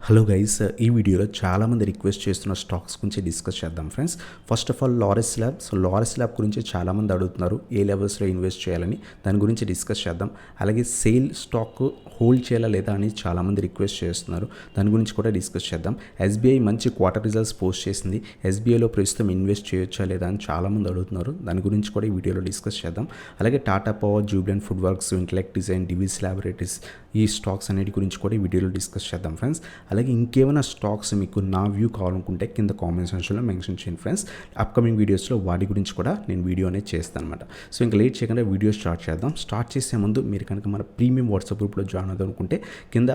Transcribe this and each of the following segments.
Hello guys, ఈ వీడియోలో చాలామంది రిక్వెస్ట్ చేస్తున్న స్టాక్స్ గురించి డిస్కస్ చేద్దాం friends. First of all Laurus lab. Laurus lab గురించి చాలామంది అడుగుతున్నారు ఏ లెవెల్స్లో ఇన్వెస్ట్ చేయాలని, దాని గురించి డిస్కస్ చేద్దాం. అలాగే సేల్ స్టాక్ హోల్డ్ చేయాలా లేదా అని చాలామంది రిక్వెస్ట్ చేస్తున్నారు, దాని గురించి కూడా డిస్కస్ చేద్దాం. ఎస్బీఐ మంచి క్వార్టర్ రిజల్ట్స్ పోస్ట్ చేసింది. ఎస్బీఐలో ప్రస్తుతం ఇన్వెస్ట్ చేయొచ్చా లేదా అని చాలామంది అడుగుతున్నారు, దాని గురించి కూడా ఈ వీడియోలో డిస్కస్ చేద్దాం. అలాగే Tata Power, Jubilant Food Works, Intellect Design, Divi's Laboratories, ఈ స్టాక్స్ అన్నిటి గురించి కూడా ఈ వీడియోలో డిస్కస్ చేద్దాం ఫ్రెండ్స్. అలాగే ఇంకేమైనా స్టాక్స్ మీకు నా వ్యూ కావాలనుకుంటే కింద కామెంట్ సెక్షన్లో మెన్షన్ చేయండి ఫ్రెండ్స్. అప్కమింగ్ వీడియోస్లో వాటి గురించి కూడా నేను వీడియో అనేది చేస్తాను అనమాట. సో ఇంకా లేట్ చేయకుండా వీడియో స్టార్ట్ చేద్దాం. స్టార్ట్ చేసే ముందు మీరు కనుక మన ప్రీమియం వాట్సాప్ గ్రూప్లో జాయిన్ అవుదాం అనుకుంటే కింద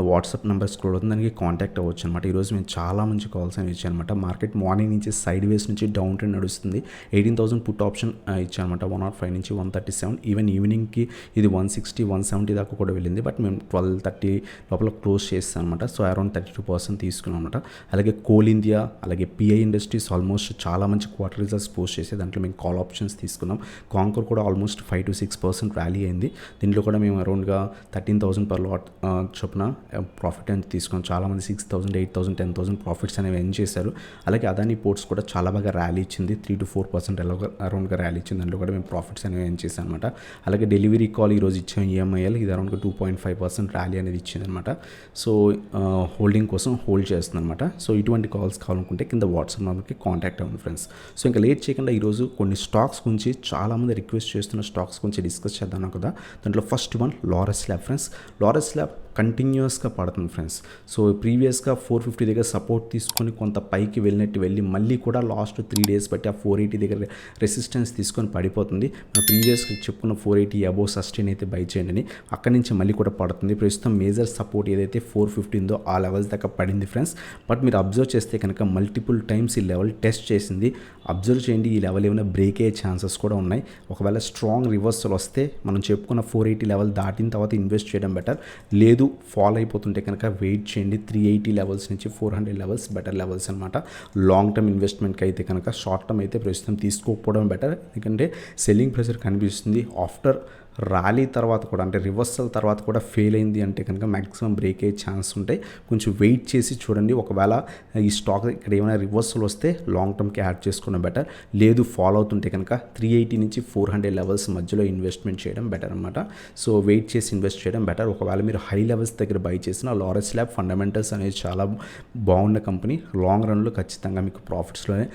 వాట్సాప్ నెంబర్ స్క్రోల్ అవుతుంది, దానికి కాంటాక్ట్ అవ్వచ్చు అనమాట. ఈరోజు మేము చాలా మంచి కాల్స్ అని ఇచ్చానమాట. మార్కెట్ మార్నింగ్ నుంచి సైడ్ వేస్ నుంచి డౌన్ ట్రెండ్ నడుస్తుంది. 18,000 పుట్ ఆప్షన్ ఇచ్చానమాట. 105 నుంచి 137, ఈవెన్ ఈవినింగ్కి ఇది 160, 170 దాకా కూడా వెళ్ళింది. బట్ మేము 12:30 లోపల క్లోజ్ చేస్తాం అనమాట. సో అరౌండ్ 32% తీసుకున్నాం అనమాట. అలాగే కోల్ ఇండియా, అలాగే పిఐ ఇండస్ట్రీస్ ఆల్మోస్ట్ చాలా మంచి క్వార్టర్ రిజల్ట్స్ పోస్ట్ చేసే దాంట్లో మేము కాల్ ఆప్షన్స్ తీసుకున్నాం. కాంకర్ కూడా ఆల్మోస్ట్ 5 to 6% ర్యాలీ అయింది. దీంట్లో కూడా మేము అరౌండ్గా 13,000 per lot చొప్పున ప్రాఫిట్ అని తీసుకున్నాం. చాలామంది 6,000, 8,000, 10,000 ప్రాఫిట్స్ అనేవి ఎర్న్ చేశారు. అలాగే అదానీ పోర్ట్స్ కూడా చాలా బాగా ర్యాలీ ఇచ్చింది. 3 to 4% అరౌండ్గా ర్యాలీ ఇచ్చింది. దాంట్లో కూడా మేము ప్రాఫిట్స్ అనేవి ఎర్న్ చేసాం అనమాట. అలాగే డెలివరీ కాల్ ఈరోజు ఇచ్చాం ఈఎంఐఎల్, ఇది అరౌండ్గా 2.5% ర్యాలీ అనేది ఇచ్చింది అనమాట. సో హోల్డింగ్ కోసం హోల్డ్ చేస్తుంది అనమాట. సో ఇటువంటి కాల్స్ కావాలనుకుంటే కింద వాట్సాప్ నెంబర్కి కాంటాక్ట్ అవ్వండి ఫ్రెండ్స్. సో ఇంకా లేట్ చేయకుండా ఈరోజు కొన్ని స్టాక్స్ గురించి చాలామంది రిక్వెస్ట్ చేస్తున్న స్టాక్స్ గురించి డిస్కస్ చేద్దాం కదా. దాంట్లో first one Laurus lab friends. Laurus lab కంటిన్యూస్గా పడుతుంది ఫ్రెండ్స్. సో ప్రీవియస్గా 450 దగ్గర సపోర్ట్ తీసుకొని కొంత పైకి వెళ్ళి మళ్ళీ కూడా లాస్ట్ 3 days బట్టి ఆ 480 దగ్గర రెసిస్టెన్స్ తీసుకొని పడిపోతుంది. మనం ప్రీవియస్గా చెప్పుకున్న 480 అబోవ్ సస్టైన్ అయితే బై చేయండి అని, అక్కడి నుంచి మళ్ళీ కూడా పడుతుంది. ప్రస్తుతం మేజర్ సపోర్ట్ ఏదైతే 450 ఉందో ఆ లెవెల్స్ దాకా పడింది ఫ్రెండ్స్. బట్ మీరు అబ్జర్వ్ చేస్తే కనుక మల్టిపుల్ టైమ్స్ ఈ లెవెల్ టెస్ట్ చేసింది. అబ్జర్వ్ చేయండి, ఈ లెవెల్ ఏమైనా బ్రేక్ అయ్యే ఛాన్సెస్ కూడా ఉన్నాయి. ఒకవేళ స్ట్రాంగ్ రివర్సల్ వస్తే మనం చెప్పుకున్న 480 లెవెల్ దాటిన తర్వాత ఇన్వెస్ట్ చేయడం బెటర్. లేదు ఫాలో అయిపోతుంటే కనుక వెయిట్ చేయండి. 380 లెవెల్స్ నుంచి 400 లెవెల్స్ బెటర్ లెవెల్స్ అనమాట. లాంగ్ టర్మ్ ఇన్వెస్ట్మెంట్కి అయితే కనుక షార్ట్ టర్మ్ అయితే ప్రస్తుతం తీసుకోకపోవడం బెటర్. ఎందుకంటే సెల్లింగ్ ప్రెషర్ కనిపిస్తుంది. ఆఫ్టర్ ర్యాలీ తర్వాత కూడా, అంటే రివర్సల్ తర్వాత కూడా ఫెయిల్ అయింది అంటే కనుక మ్యాక్సిమం బ్రేక్ అయ్యే ఛాన్స్ ఉంటాయి. కొంచెం వెయిట్ చేసి చూడండి. ఒకవేళ ఈ స్టాక్ ఇక్కడ ఏమైనా రివర్సల్ వస్తే లాంగ్ టర్మ్కి యాడ్ చేసుకోవడం బెటర్. లేదు ఫాలో అవుతుంటే కనుక 380 నుంచి 400 లెవెల్స్ మధ్యలో ఇన్వెస్ట్మెంట్ చేయడం బెటర్ అనమాట. సో వెయిట్ చేసి ఇన్వెస్ట్ చేయడం బెటర్. ఒకవేళ మీరు హై లెవెల్స్ దగ్గర బై చేసిన లారస్ ల్యాబ్ ఫండమెంటల్స్ అనేది చాలా బాగున్న కంపెనీ. లాంగ్ రన్లో ఖచ్చితంగా మీకు ప్రాఫిట్స్లోనే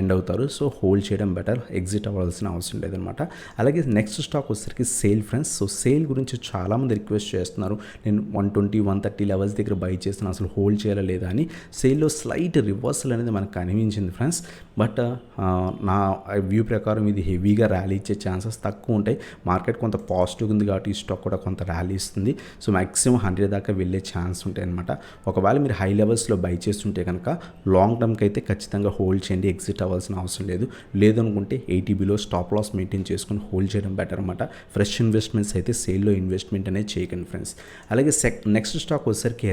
ఎండ్ అవుతారు. సో హోల్డ్ చేయడం బెటర్, ఎగ్జిట్ అవ్వాల్సిన అవసరం లేదనమాట. అలాగే నెక్స్ట్ స్టాక్ వచ్చేసరికి సేల్ ఫ్రెండ్స్. సో సేల్ గురించి చాలామంది రిక్వెస్ట్ చేస్తున్నారు. నేను 120, 130 లెవెల్స్ దగ్గర బై చేస్తున్నాను, అసలు హోల్డ్ చేయాలా లేదా అని. సేల్లో స్లైట్ రివర్సల్ అనేది మనకు కనిపించింది ఫ్రెండ్స్. బట్ నా వ్యూ ప్రకారం ఇది హెవీగా ర్యాలీ ఇచ్చే ఛాన్సెస్ తక్కువ ఉంటాయి. మార్కెట్ కొంత పాజిటివ్ ఉంది కాబట్టి ఈ స్టాక్ కూడా కొంత ర్యాలీ ఇస్తుంది. సో మ్యాక్సిమం 100 దాకా వెళ్ళే ఛాన్స్ ఉంటాయి అనమాట. ఒకవేళ మీరు హై లెవెల్స్లో బై చేస్తుంటే కనుక లాంగ్ టర్మ్కి అయితే ఖచ్చితంగా హోల్డ్ చేయండి, ఎగ్జిట్ అవ్వాల్సిన అవసరం లేదు. లేదనుకుంటే 80 బిలో స్టాప్ లాస్ మెయింటైన్ చేసుకుని హోల్డ్ చేయడం బెటర్ అనమాట. ఫ్రెష్ ఇన్వెస్ట్మెంట్స్ అయితే సేల్లో ఇన్వెస్ట్మెంట్ అనేది చేయకండి ఫ్రెండ్స్. అలాగే నెక్స్ట్ స్టాక్ వచ్చేసరికి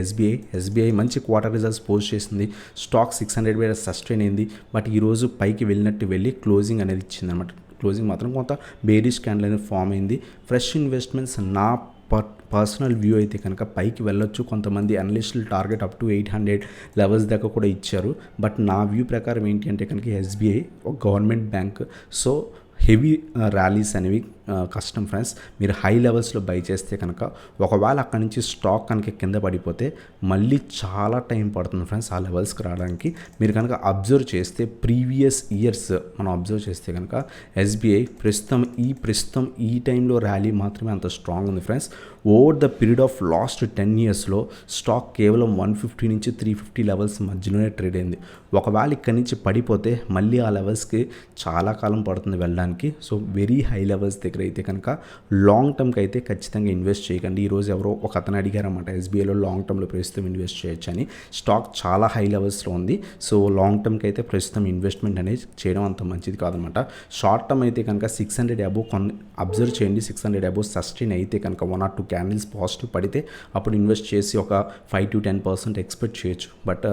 ఎస్బీఐ మంచి క్వార్టర్ రిజల్ట్స్ పోస్ట్ చేసింది. స్టాక్ 600 మీద సస్టైన్ అయింది. బట్ ఈరోజు పైకి వెళ్ళి క్లోజింగ్ అనేది ఇచ్చింది అనమాట. క్లోజింగ్ మాత్రం కొంత బేరిష్ క్యాండిల్ అనేది ఫామ్ అయింది. ఫ్రెష్ ఇన్వెస్ట్మెంట్స్ నా పర్సనల్ వ్యూ అయితే కనుక పైకి వెళ్ళొచ్చు. కొంతమంది అనలిస్టులు టార్గెట్ అప్ టు 800 లెవెల్స్ దాకా కూడా ఇచ్చారు. బట్ నా వ్యూ ప్రకారం ఏంటి అంటే కనుక ఎస్బీఐ ఒక government bank. So heavy rallies అనేవి కష్టం ఫ్రెండ్స్. మీరు హై లెవెల్స్లో బై చేస్తే కనుక ఒకవేళ అక్కడి నుంచి స్టాక్ కనుక కింద పడిపోతే మళ్ళీ చాలా టైం పడుతుంది ఫ్రెండ్స్ ఆ లెవెల్స్కి రావడానికి. మీరు కనుక అబ్జర్వ్ చేస్తే ప్రీవియస్ ఇయర్స్ మనం అబ్జర్వ్ చేస్తే కనుక ఎస్బీఐ ప్రస్తుతం ఈ టైంలో ర్యాలీ మాత్రమే అంత స్ట్రాంగ్ ఉంది friends. Over the period of last 10 yearsలో స్టాక్ కేవలం 150 నుంచి 350 లెవెల్స్ మధ్యలోనే ట్రేడ్ అయింది. ఒకవేళ ఇక్కడి నుంచి పడిపోతే మళ్ళీ ఆ లెవెల్స్కి చాలా కాలం పడుతుంది వెళ్ళడానికి. సో వెరీ హై లెవెల్స్ దగ్గర అయితే కనుక లాంగ్ టర్మ్కి అయితే ఖచ్చితంగా ఇన్వెస్ట్ చేయకండి. ఈరోజు ఎవరో ఒక అతను అడిగారన్నమాట, ఎస్బీఐలో లాంగ్ టర్మ్లో ప్రస్తుతం ఇన్వెస్ట్ చేయొచ్చు అని. స్టాక్ చాలా హై లెవెల్స్లో ఉంది. సో లాంగ్ టర్మ్కి అయితే ప్రస్తుతం ఇన్వెస్ట్మెంట్ అనేది చేయడం అంత మంచిది కాదనమాట. షార్ట్ టర్మ్ అయితే కనుక 600 అబోవ్ అబ్జర్వ్ చేయండి. 600 అబోవ్ సస్టైన్ అయితే కనుక 1 or 2 క్యాండిల్స్ పాజిటివ్ పడితే అప్పుడు ఇన్వెస్ట్ చేసి ఒక 5 to 10% ఎక్స్పెక్ట్ చేయొచ్చు. బట్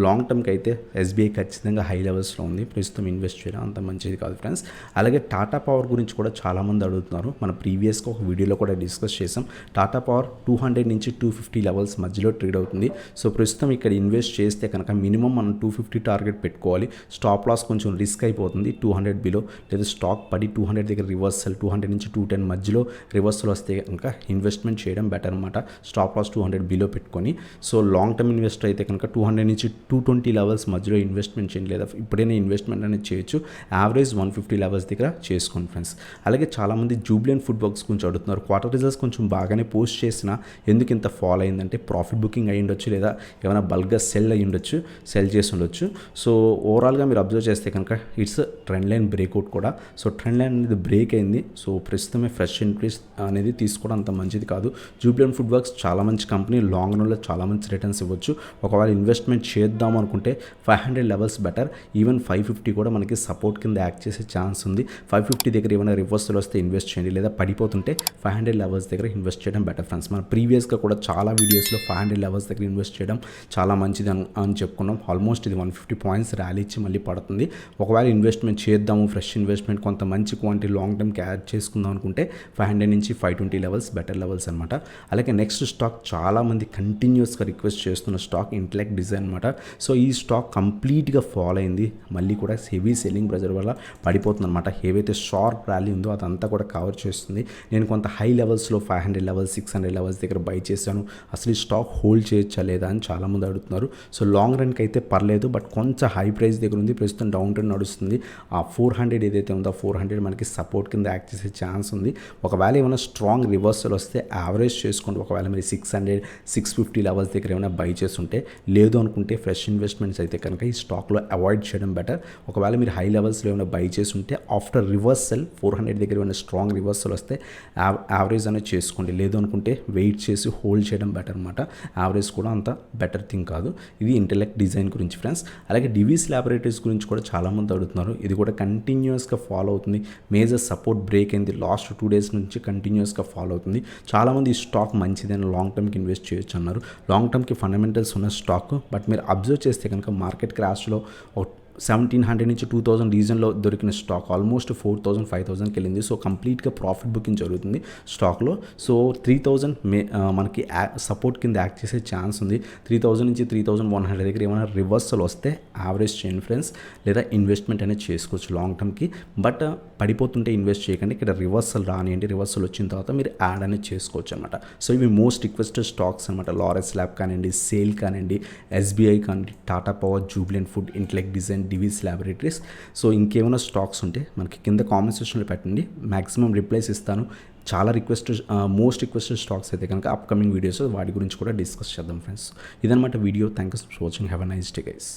లాంగ్ టర్మ్కి అయితే ఎస్బీఐ ఖచ్చితంగా హై లెవెల్స్లో ఉంది. ప్రస్తుతం ఇన్వెస్ట్ చేయడం అంత మంచిది కాదు ఫ్రెండ్స్. అలాగే టాటా పవర్ గురించి కూడా చాలామంది అడుగుతున్నారు. మన ప్రీవియస్గా ఒక వీడియోలో కూడా డిస్కస్ చేసాం. టాటా పవర్ 200 నుంచి 250 లెవెల్స్ మధ్యలో ట్రేడ్ అవుతుంది. సో ప్రస్తుతం ఇక్కడ ఇన్వెస్ట్ చేస్తే కనుక మినిమం మనం 250 టార్గెట్ పెట్టుకోవాలి. స్టాప్ లాస్ కొంచెం రిస్క్ అయిపోతుంది 200 బిలో, లేదా స్టాక్ పడి 200 దగ్గర రివర్సల్ 200 నుంచి 210 మధ్యలో రివర్సల్ వస్తే కనుక ఇన్వెస్ట్మెంట్ చేయడం బెటర్ అనమాట. స్టాప్ లాస్ 200 బిలో పెట్టుకొని. సో లాంగ్ టర్మ్ ఇన్వెస్టర్ అయితే కనుక 200 నుంచి 220 లెవెల్స్ మధ్యలో ఇన్వెస్ట్మెంట్ చేయండి, లేదా ఇప్పుడైనా ఇన్వెస్ట్మెంట్ అనేది చేయొచ్చు. యావరేజ్ 150 లెవెల్స్ దగ్గర చేసుకోండి ఫ్రెండ్స్. అలాగే చాలామంది జూబ్లియన్ ఫుడ్ వర్క్స్ గురించి అడుగుతున్నారు. క్వార్టర్ రిజల్ట్స్ కొంచెం బాగానే పోస్ట్ చేసినా ఎందుకు ఇంత ఫాల్ అయిందంటే ప్రాఫిట్ బుకింగ్ అయ్యి ఉండొచ్చు, లేదా ఏమైనా బల్క్గా సెల్ అయ్యి ఉండొచ్చు, సెల్ చేసి ఉండొచ్చు. సో ఓవరాల్గా మీరు అబ్జర్వ్ చేస్తే కనుక ఇట్స్ ట్రెండ్ లైన్ బ్రేక్అవుట్ కూడా. సో ట్రెండ్ లైన్ అనేది బ్రేక్ అయింది. సో ప్రస్తుతమే ఫ్రెష్ ఇంక్రీస్ అనేది తీసుకోవడం అంత మంచిది కాదు. జూబ్లియన్ ఫుడ్ వర్క్స్ చాలా మంచి కంపెనీ, లాంగ్ రన్లో చాలా మంచి రిటర్న్స్ ఇవ్వచ్చు. ఒకవేళ ఇన్వెస్ట్మెంట్ చేద్దాం అనుకుంటే 500 లెవెల్స్ బెటర్. ఈవెన్ 550 కూడా మనకి సపోర్ట్ కింద యాక్ట్ చేసే ఛాన్స్ ఉంది. 550 దగ్గర ఏమైనా రివర్సల్ వస్తే ఇన్వెస్ట్ చేయండి, లేదా పడిపోతుంటే 500 లెవెల్స్ దగ్గర ఇన్వెస్ట్ చేయడం బెటర్ ఫ్రెండ్స్. మన ప్రీవియస్గా కూడా చాలా వీడియోస్లో 500 లెవెల్స్ దగ్గర ఇన్వెస్ట్ చేయడం చాలా మంచిది అని చెప్పుకున్నాం. ఆల్మోస్ట్ ఇది 150 పాయింట్స్ ర్యాలీ ఇచ్చి మళ్ళీ పడుతుంది. ఒకవేళ ఇన్వెస్ట్మెంట్ చేద్దాము, ఫ్రెష్ ఇన్వెస్ట్మెంట్ కొంత మంచి క్వాంటిటీ లాంగ్ టర్మ్ క్యాచ్ చేసుకుందాం అనుకుంటే 500 నుంచి 520 లెవెల్స్ బెటర్ లెవెల్స్ అనమాట. అలాగే నెక్స్ట్ స్టాక్ చాలామంది కంటిన్యూస్గా రిక్వెస్ట్ చేస్తున్న స్టాక్ ఇంటెలెక్ట్ డిజైన్ అనమాట. సో ఈ స్టాక్ కంప్లీట్గా ఫాల్ అయింది. మళ్ళీ కూడా హెవీ సెల్లింగ్ ప్రెజర్ వల్ల పడిపోతుంది అనమాట. ఏవైతే షార్ప్ ర్యాలీ ఉందో అదంతా కూడా కవర్ చేస్తుంది. నేను కొంత హై లెవెల్స్లో 500 లెవెల్స్ 600 లెవెల్స్ దగ్గర బై చేశాను. అసలు ఈ స్టాక్ హోల్డ్ చేయొచ్చా లేదా అని చాలామంది అడుగుతున్నారు. సో లాంగ్ రన్కి అయితే పర్లేదు, బట్ కొంచెం హై ప్రైస్ దగ్గర ఉంది. ప్రస్తుతం డౌన్ ట్రెండ్ నడుస్తుంది. ఆ 400 ఏదైతే ఉందో 400 మనకి సపోర్ట్ కింద యాక్ట్ చేసే ఛాన్స్ ఉంది. ఒకవేళ ఏమైనా స్ట్రాంగ్ రివర్సల్ వస్తే యావరేజ్ చేసుకోండి. ఒకవేళ మీరు 600 650 లెవెల్స్ దగ్గర ఏమైనా బై చేస్తుంటే, లేదు అనుకుంటే ఫ్రెష్ ఇన్వెస్ట్మెంట్స్ అయితే కనుక ఈ స్టాక్లో అవాయిడ్ చేయడం బెటర్. ఒకవేళ మీరు హై లెవెల్స్లో ఏమైనా బై చేసి ఉంటే ఆఫ్టర్ రివర్సల్ 400 దగ్గర ఏమైనా స్ట్రాంగ్ రివర్సల్ వస్తే యావరేజ్ అనేది చేసుకోండి. లేదు అనుకుంటే వెయిట్ చేసి హోల్డ్ చేయడం బెటర్ అనమాట. యావరేజ్ కూడా అంత బెటర్ థింగ్ కాదు. ఇది ఇంటెలెక్ట్ డిజైన్ గురించి ఫ్రెండ్స్. అలాగే డివిస్ ల్యాబొరేటరీస్ గురించి కూడా చాలామంది అడుగుతున్నారు. ఇది కూడా కంటిన్యూస్గా ఫాలో అవుతుంది. మేజర్ సపోర్ట్ బ్రేక్ అయింది. లాస్ట్ 2 డేస్ నుంచి కంటిన్యూస్గా ఫాలో అవుతుంది. చాలామంది ఈ స్టాక్ మంచిదని లాంగ్ టర్మ్కి ఇన్వెస్ట్ చేయొచ్చు అన్నారు. లాంగ్ టర్మ్కి ఫండమెంటల్స్ ఉన్న స్టాక్, బట్ మీరు అబ్జర్వ్ చేస్తే కనుక మార్కెట్ క్రాష్లో 1700 నుంచి 2000 రీజన్లో దొరికిన స్టాక్ ఆల్మోస్ట్ 4000 5000కి వెళ్ళింది. సో కంప్లీట్గా ప్రాఫిట్ బుకింగ్ జరుగుతుంది స్టాక్లో. సో 3000 మనకి సపోర్ట్ కింద యాక్ట్ చేసే ఛాన్స్ ఉంది. 3000 నుంచి 3100 దగ్గర ఏమైనా రివర్సల్ వస్తే యావరేజ్ చేయండి ఫ్రెండ్స్, లేదా ఇన్వెస్ట్మెంట్ అనేది చేసుకోవచ్చు లాంగ్ టర్మ్కి. బట్ పడిపోతుంటే ఇన్వెస్ట్ చేయకండి. ఇక్కడ రివర్సల్ రానియండి. రివర్సల్ వచ్చిన తర్వాత మీరు యాడ్ అనేది చేసుకోవచ్చు అనమాట. సో ఇవి మోస్ట్ రిక్వెస్టెడ్ స్టాక్స్ అనమాట. లారస్ ల్యాబ్ కానివ్వండి, సేల్ కానివ్వండి, SBI కానివ్వండి, Tata power, Jubilant food, intellect Design, Divi's laboratories. So ఇంకేమైనా స్టాక్స్ ఉంటే మనకి కింద కామెంట్ సెక్షన్లో పెట్టండి. మ్యాక్సిమం రిప్లైస్ ఇస్తాను. చాలా మోస్ట్ రిక్వెస్టెడ్ స్టాక్స్ అయితే కనుక అప్కమింగ్ వీడియోస్ వాటి గురించి కూడా డిస్కస్ చేద్దాం ఫ్రెండ్స్. ఇదనమాట video. Thank you for watching. Have a nice day guys.